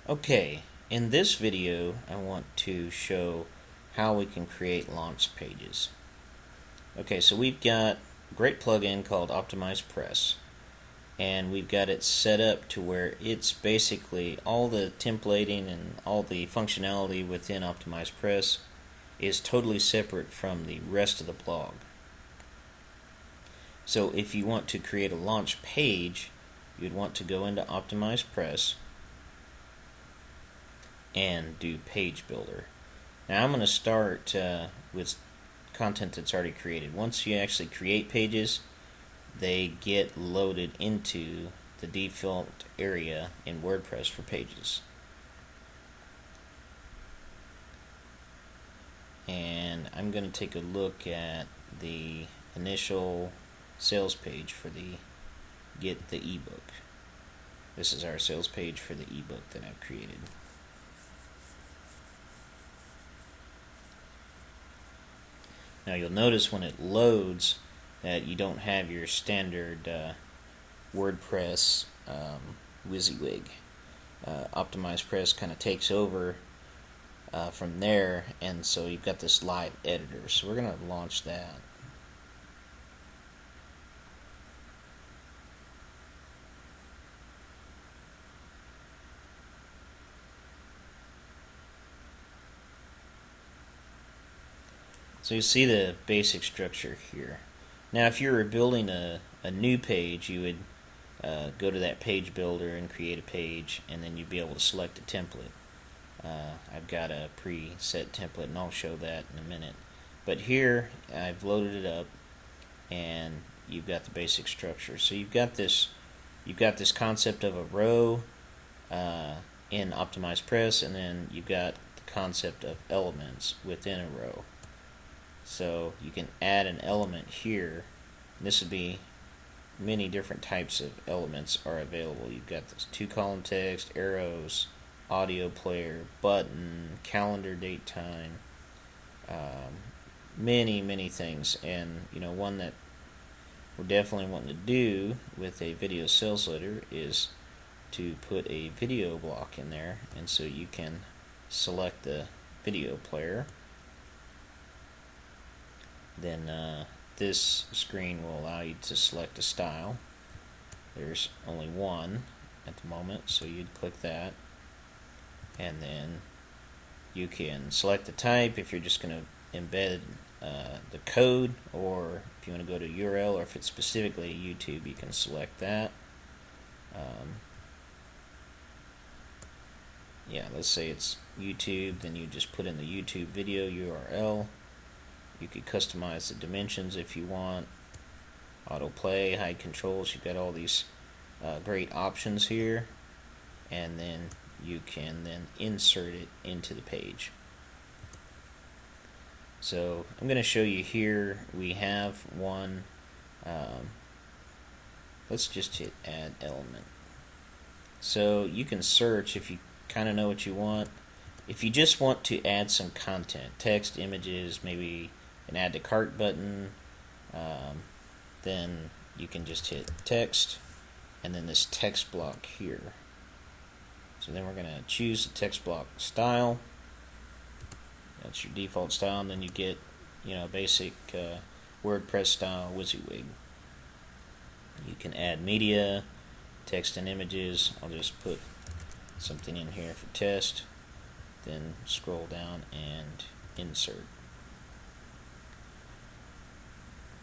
Okay, in this video I want to show how we can create launch pages. Okay, so we've got a great plugin called Optimizepress, and we've got it set up to where it's basically all the templating and all the functionality within Optimizepress is totally separate from the rest of the blog. So if you want to create a launch page, you'd want to go into Optimizepress and do page builder. Now I'm going to start with content that's already created. Once you actually create pages, they get loaded into the default area in WordPress for pages. And I'm going to take a look at the initial sales page for the Get the ebook. This is our sales page for the ebook that I've created. Now you'll notice when it loads that you don't have your standard WordPress WYSIWYG. Optimizepress kind of takes over from there, and so you've got this live editor. So we're going to launch that. So you see the basic structure here. Now if you were building a new page, you would go to that page builder and create a page, and then you'd be able to select a template. I've got a preset template, and I'll show that in a minute. But here I've loaded it up, and you've got the basic structure. So you've got this concept of a row in Optimizepress, and then you've got the concept of elements within a row. So you can add an element here. This would be many different types of elements are available. You've got this 2-column text, arrows, audio player, button, calendar, date, time, many things. And one that we're definitely wanting to do with a video sales letter is to put a video block in there, and so you can select the video player. Then this screen will allow you to select a style. There's only one at the moment, so you'd click that, and then you can select the type if you're just going to embed the code, or if you want to go to URL, or if it's specifically YouTube, you can select that. Let's say it's YouTube, then you just put in the YouTube video URL. You could customize the dimensions if you want. Autoplay, hide controls, you've got all these great options here. And then you can then insert it into the page. So I'm going to show you here, we have one. Let's just hit add element. So you can search if you kind of know what you want. If you just want to add some content, text, images, maybe an add to cart button, then you can just hit text and then this text block here. So then we're going to choose the text block style. That's your default style, and then you get basic WordPress style WYSIWYG. You can add media, text and images. I'll just put something in here for test, then scroll down and insert.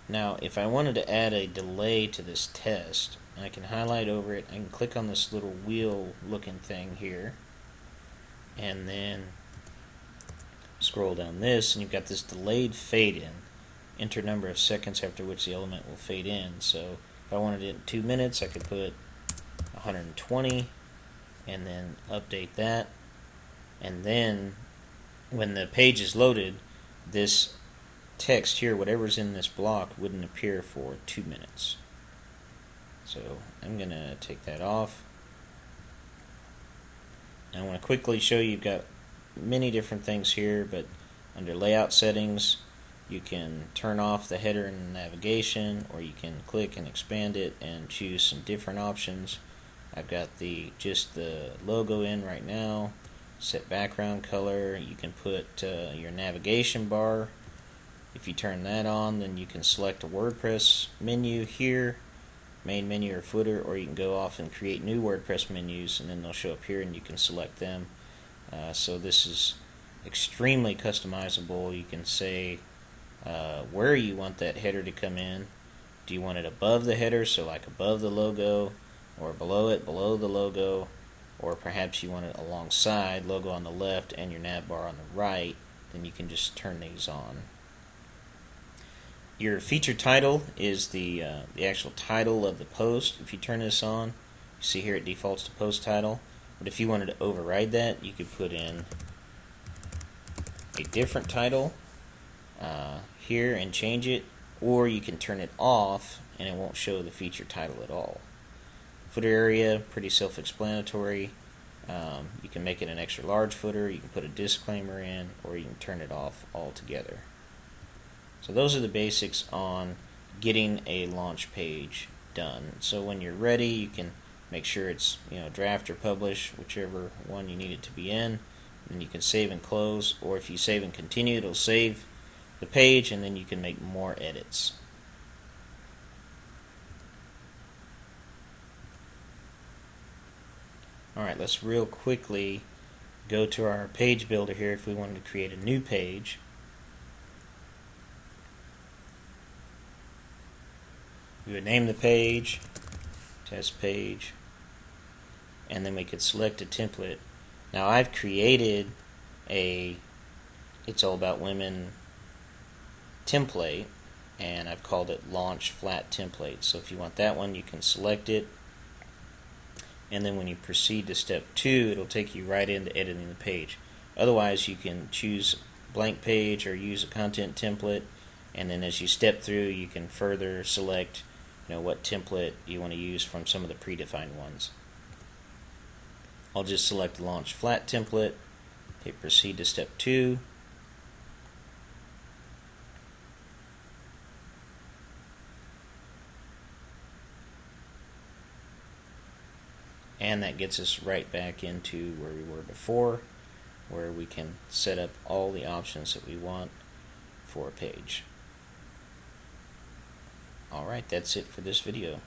Now if I wanted to add a delay to this test, I can highlight over it, I can click on this little wheel looking thing here, and then scroll down this, and you've got this delayed fade in. Enter number of seconds after which the element will fade in. So if I wanted it in 2 minutes, I could put 120 and then update that, and then when the page is loaded, this text here, whatever's in this block, wouldn't appear for 2 minutes. So I'm going to take that off. And I want to quickly show you, you've got many different things here, but under layout settings you can turn off the header and navigation, or you can click and expand it and choose some different options. I've got just the logo in right now. Set background color. You can put your navigation bar. If you turn that on, then you can select a WordPress menu here, main menu or footer, or you can go off and create new WordPress menus, and then they'll show up here and you can select them. So this is extremely customizable. You can say where you want that header to come in. Do you want it above the header, so like above the logo, or below it, below the logo, or perhaps you want it alongside, logo on the left and your nav bar on the right? Then you can just turn these on. Your feature title is the actual title of the post. If you turn this on, you see here it defaults to post title. But if you wanted to override that, you could put in a different title here and change it, or you can turn it off and it won't show the feature title at all. Footer area, pretty self-explanatory. You can make it an extra large footer, you can put a disclaimer in, or you can turn it off altogether. So those are the basics on getting a launch page done. So when you're ready, you can make sure it's draft or publish, whichever one you need it to be in. And you can save and close, or if you save and continue, it'll save the page, and then you can make more edits. Alright, let's real quickly go to our page builder here if we wanted to create a new page. We would name the page, test page, and then we could select a template. Now I've created a It's All About Women template, and I've called it Launch Flat Template. So if you want that one, you can select it, and then when you proceed to step 2, it'll take you right into editing the page. Otherwise, you can choose blank page or use a content template, and then as you step through, you can further select what template you want to use from some of the predefined ones. I'll just select the Launch Flat template, hit proceed to step 2, and that gets us right back into where we were before, where we can set up all the options that we want for a page. Alright, that's it for this video.